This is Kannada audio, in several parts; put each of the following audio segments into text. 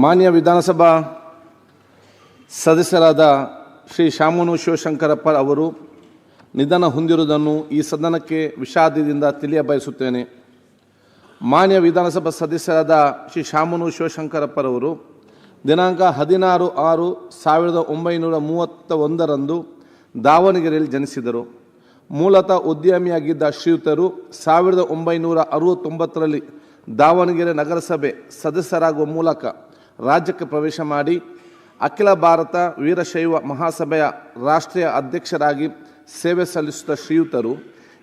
ಮಾನ್ಯ ವಿಧಾನಸಭಾ ಸದಸ್ಯರಾದ ಶ್ರೀ ಶಾಮನೂರು ಶಿವಶಂಕರಪ್ಪ ಅವರು ನಿಧನ ಹೊಂದಿರುವುದನ್ನು ಈ ಸದನಕ್ಕೆ ವಿಷಾದದಿಂದ ತಿಳಿಯಬಯಸುತ್ತೇನೆ. ಮಾನ್ಯ ವಿಧಾನಸಭಾ ಸದಸ್ಯರಾದ ಶ್ರೀ ಶಾಮನೂರು ಶಿವಶಂಕರಪ್ಪರವರು ದಿನಾಂಕ 16/6/1931 ದಾವಣಗೆರೆಯಲ್ಲಿ ಜನಿಸಿದರು. ಮೂಲತಃ ಉದ್ಯಮಿಯಾಗಿದ್ದ ಶ್ರೀಯುತರು 1969ರಲ್ಲಿ ದಾವಣಗೆರೆ ನಗರಸಭೆ ಸದಸ್ಯರಾಗುವ ಮೂಲಕ ರಾಜ್ಯಕ್ಕೆ ಪ್ರವೇಶ ಮಾಡಿ ಅಖಿಲ ಭಾರತ ವೀರಶೈವ ಮಹಾಸಭೆಯ ರಾಷ್ಟ್ರೀಯ ಅಧ್ಯಕ್ಷರಾಗಿ ಸೇವೆ ಸಲ್ಲಿಸಿದ ಶ್ರೀಯುತರು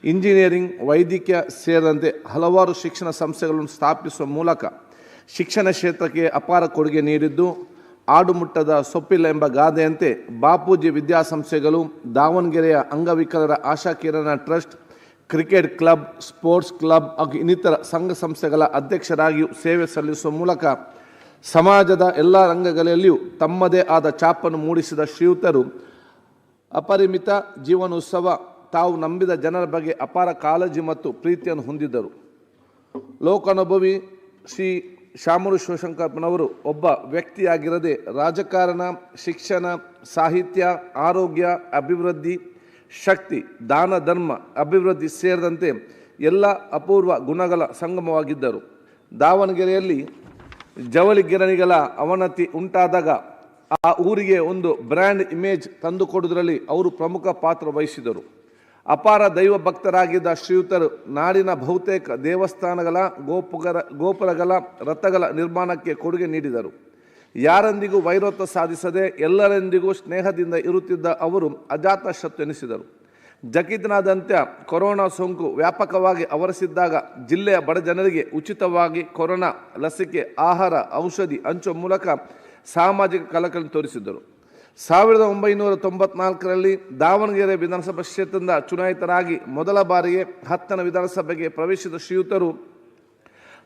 ಇಂಜಿನಿಯರಿಂಗ್, ವೈದ್ಯಕೀಯ ಸೇರಿದಂತೆ ಹಲವಾರು ಶಿಕ್ಷಣ ಸಂಸ್ಥೆಗಳನ್ನು ಸ್ಥಾಪಿಸುವ ಮೂಲಕ ಶಿಕ್ಷಣ ಕ್ಷೇತ್ರಕ್ಕೆ ಅಪಾರ ಕೊಡುಗೆ ನೀಡಿದ್ದು, ಆಡುಮುಟ್ಟದ ಸೊಪ್ಪಿಲ್ಲ ಎಂಬ ಗಾದೆಯಂತೆ ಬಾಪೂಜಿ ವಿದ್ಯಾಸಂಸ್ಥೆಗಳು, ದಾವಣಗೆರೆಯ ಅಂಗವಿಕಲರ Ashakirana trust, cricket club, sports club ಹಾಗೂ ಇನ್ನಿತರ ಸಂಘ ಸಂಸ್ಥೆಗಳ ಅಧ್ಯಕ್ಷರಾಗಿಯೂ ಸೇವೆ ಸಲ್ಲಿಸುವ ಮೂಲಕ ಸಮಾಜದ ಎಲ್ಲ ರಂಗಗಳಲ್ಲಿಯೂ ತಮ್ಮದೇ ಆದ ಛಾಪನ್ನು ಮೂಡಿಸಿದ ಶ್ರೀಯುತರು ಅಪರಿಮಿತ ಜೀವನೋತ್ಸವ. ತಾವು ನಂಬಿದ ಜನರ ಬಗ್ಗೆ ಅಪಾರ ಕಾಳಜಿ ಮತ್ತು ಪ್ರೀತಿಯನ್ನು ಹೊಂದಿದ್ದರು. ಲೋಕಾನುಭವಿ ಶ್ರೀ ಶಾಮನೂರು ಶಿವಶಂಕರಪ್ಪನವರು ಒಬ್ಬ ವ್ಯಕ್ತಿಯಾಗಿರದೆ ರಾಜಕಾರಣ, ಶಿಕ್ಷಣ, ಸಾಹಿತ್ಯ, ಆರೋಗ್ಯ, ಅಭಿವೃದ್ಧಿ, ಶಕ್ತಿ, ದಾನ ಧರ್ಮ, ಅಭಿವೃದ್ಧಿ ಸೇರಿದಂತೆ ಎಲ್ಲ ಅಪೂರ್ವ ಗುಣಗಳ ಸಂಗಮವಾಗಿದ್ದರು. ದಾವಣಗೆರೆಯಲ್ಲಿ ಜವಳಿ ಗಿರಣಿಗಳ ಅವನತಿ ಉಂಟಾದಾಗ ಆ ಊರಿಗೆ ಒಂದು ಬ್ರ್ಯಾಂಡ್ ಇಮೇಜ್ ತಂದುಕೊಡುವುದರಲ್ಲಿ ಅವರು ಪ್ರಮುಖ ಪಾತ್ರ ವಹಿಸಿದರು. ಅಪಾರ ದೈವ ಭಕ್ತರಾಗಿದ್ದ ಶ್ರೀಯುತರು ನಾಡಿನ ಬಹುತೇಕ ದೇವಸ್ಥಾನಗಳ ಗೋಪುರಗಳ ರಥಗಳ ನಿರ್ಮಾಣಕ್ಕೆ ಕೊಡುಗೆ ನೀಡಿದರು. ಯಾರೊಂದಿಗೂ ವೈರತ್ವ ಸಾಧಿಸದೆ ಎಲ್ಲರೊಂದಿಗೂ ಸ್ನೇಹದಿಂದ ಇರುತ್ತಿದ್ದ ಅವರು ಅಜಾತ ಶತ್ರು ಎನಿಸಿದರು. ಜಗತ್ತಿನಾದ್ಯಂತ ಕೊರೋನಾ ಸೋಂಕು ವ್ಯಾಪಕವಾಗಿ ಆವರಿಸಿದ್ದಾಗ ಜಿಲ್ಲೆಯ ಬಡ ಜನರಿಗೆ ಉಚಿತವಾಗಿ ಕೊರೋನಾ ಲಸಿಕೆ, ಆಹಾರ, ಔಷಧಿ ಹಂಚುವ ಮೂಲಕ ಸಾಮಾಜಿಕ ಕಳಕಳಿ ತೋರಿಸಿದ್ದರು. 1994ರಲ್ಲಿ ದಾವಣಗೆರೆ ವಿಧಾನಸಭಾ ಕ್ಷೇತ್ರದಿಂದ ಚುನಾಯಿತರಾಗಿ ಮೊದಲ ಬಾರಿಗೆ 10ನೇ ವಿಧಾನಸಭೆಗೆ ಪ್ರವೇಶಿಸಿದ ಶ್ರೀಯುತರು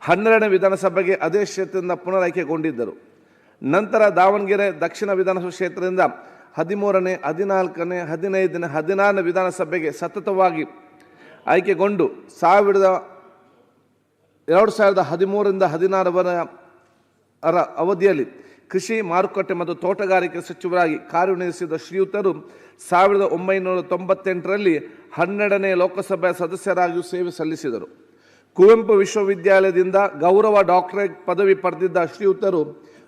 12ನೇ ವಿಧಾನಸಭೆಗೆ ಅದೇ ಕ್ಷೇತ್ರದಿಂದ ಪುನರಾಯ್ಕೆಗೊಂಡಿದ್ದರು. ನಂತರ ದಾವಣಗೆರೆ ದಕ್ಷಿಣ ವಿಧಾನಸಭಾ ಕ್ಷೇತ್ರದಿಂದ 13ನೇ, 14ನೇ, 15ನೇ, 16ನೇ ವಿಧಾನಸಭೆಗೆ ಸತತವಾಗಿ ಆಯ್ಕೆಗೊಂಡು 2013ರಿಂದ 16ರ ಅವಧಿಯಲ್ಲಿ ಕೃಷಿ, ಮಾರುಕಟ್ಟೆ ಮತ್ತು ತೋಟಗಾರಿಕೆ ಸಚಿವರಾಗಿ ಕಾರ್ಯನಿರ್ವಹಿಸಿದ ಶ್ರೀಯುತರು 1998ರಲ್ಲಿ 12ನೇ ಲೋಕಸಭೆಯ ಸದಸ್ಯರಾಗಿಯೂ ಸೇವೆ ಸಲ್ಲಿಸಿದರು. ಕುವೆಂಪು ವಿಶ್ವವಿದ್ಯಾಲಯದಿಂದ ಗೌರವ ಡಾಕ್ಟರೇಟ್ ಪದವಿ ಪಡೆದಿದ್ದ ಶ್ರೀಯುತರು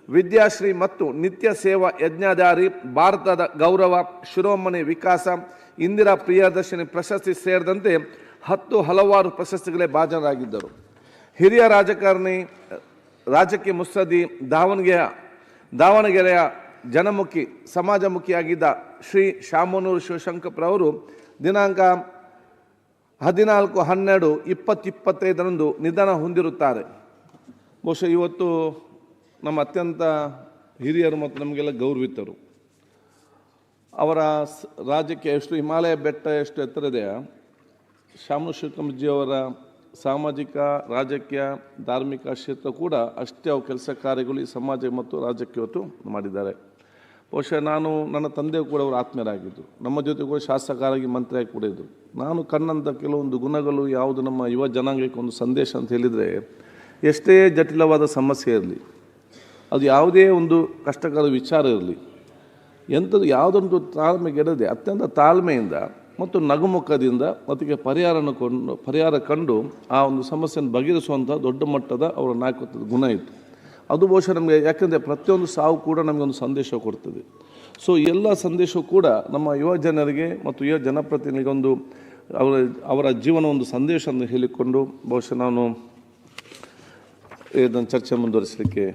ವಿದ್ಯಾಶ್ರೀ ಮತ್ತು ನಿತ್ಯ ಸೇವಾ ಯಜ್ಞಾಧಾರಿ, ಭಾರತದ ಗೌರವ, ಶಿರೋಮಣಿ ವಿಕಾಸ, ಇಂದಿರಾ ಪ್ರಿಯದರ್ಶಿನಿ ಪ್ರಶಸ್ತಿ ಸೇರಿದಂತೆ ಹಲವಾರು ಪ್ರಶಸ್ತಿಗಳೇ ಭಾಜನರಾಗಿದ್ದರು. ಹಿರಿಯ ರಾಜಕಾರಣಿ, ರಾಜಕೀಯ ಮುತ್ಸದ್ದಿ, ದಾವಣಗೆರೆಯ ಜನಮುಖಿ, ಸಮಾಜಮುಖಿಯಾಗಿದ್ದ ಶ್ರೀ ಶಾಮನೂರು ಶಿವಶಂಕರಪ್ಪರವರು ದಿನಾಂಕ 14/12/2025 ನಿಧನ ಹೊಂದಿರುತ್ತಾರೆ. ಬಹುಶಃ ಇವತ್ತು ನಮ್ಮ ಅತ್ಯಂತ ಹಿರಿಯರು ಮತ್ತು ನಮಗೆಲ್ಲ ಗೌರವಿತರು. ಅವರ ರಾಜ್ಯಕ್ಕೆ ಎಷ್ಟು ಹಿಮಾಲಯ ಬೆಟ್ಟ ಎಷ್ಟು ಎತ್ತರ ಇದೆಯೋ, ಶಾಮನೂರು ಶಿವಶಂಕರಪ್ಪಜಿಯವರ ಸಾಮಾಜಿಕ, ರಾಜಕೀಯ, ಧಾರ್ಮಿಕ ಕ್ಷೇತ್ರ ಕೂಡ ಅಷ್ಟೇ ಅವು ಕೆಲಸ ಕಾರ್ಯಗಳು ಈ ಸಮಾಜ ಮತ್ತು ರಾಜ್ಯಕ್ಕೆ ಇವತ್ತು ಮಾಡಿದ್ದಾರೆ. ಬಹುಶಃ ನನ್ನ ತಂದೆಯೂ ಕೂಡ ಅವರು ಆತ್ಮೀಯರಾಗಿದ್ದರು. ನಮ್ಮ ಜೊತೆ ಕೂಡ ಶಾಸಕರಾಗಿ, ಮಂತ್ರಿಯಾಗಿ ಕೂಡ ಇದ್ದರು. ನಾನು ಕಂಡಂಥ ಕೆಲವೊಂದು ಗುಣಗಳು ಯಾವುದು ನಮ್ಮ ಯುವ ಜನಾಂಗಕ್ಕೆ ಒಂದು ಸಂದೇಶ ಅಂತ ಹೇಳಿದರೆ, ಎಷ್ಟೇ ಜಟಿಲವಾದ ಸಮಸ್ಯೆ ಇರಲಿ, ಅದು ಯಾವುದೇ ಒಂದು ಕಷ್ಟಕರ ವಿಚಾರ ಇರಲಿ, ಎಂಥದ್ದು ಯಾವುದೊಂದು ತಾಳ್ಮೆಗೆಡದೆ ಅತ್ಯಂತ ತಾಳ್ಮೆಯಿಂದ ಮತ್ತು ನಗುಮುಖದಿಂದ ಅದಕ್ಕೆ ಪರಿಹಾರ ಕಂಡು ಆ ಒಂದು ಸಮಸ್ಯೆಯನ್ನು ಬಗೆಹರಿಸುವಂಥ ದೊಡ್ಡ ಮಟ್ಟದ ಅವರ ನಾಯಕತ್ವದ ಗುಣ ಇತ್ತು. ಅದು ಬಹುಶಃ ನಮಗೆ, ಯಾಕೆಂದರೆ ಪ್ರತಿಯೊಂದು ಸಾವು ಕೂಡ ನಮಗೊಂದು ಸಂದೇಶ ಕೊಡ್ತದೆ. ಸೊ ಎಲ್ಲ ಸಂದೇಶವು ಕೂಡ ನಮ್ಮ ಯುವ ಜನರಿಗೆ ಮತ್ತು ಯುವ ಜನಪ್ರತಿನಿಧಿಗೊಂದು ಅವರ ಜೀವನ ಒಂದು ಸಂದೇಶವನ್ನು ಹೇಳಿಕೊಂಡು ಬಹುಶಃ ನಾನು ಇದನ್ನು ಚರ್ಚೆ ಮುಂದುವರಿಸಲಿಕ್ಕೆ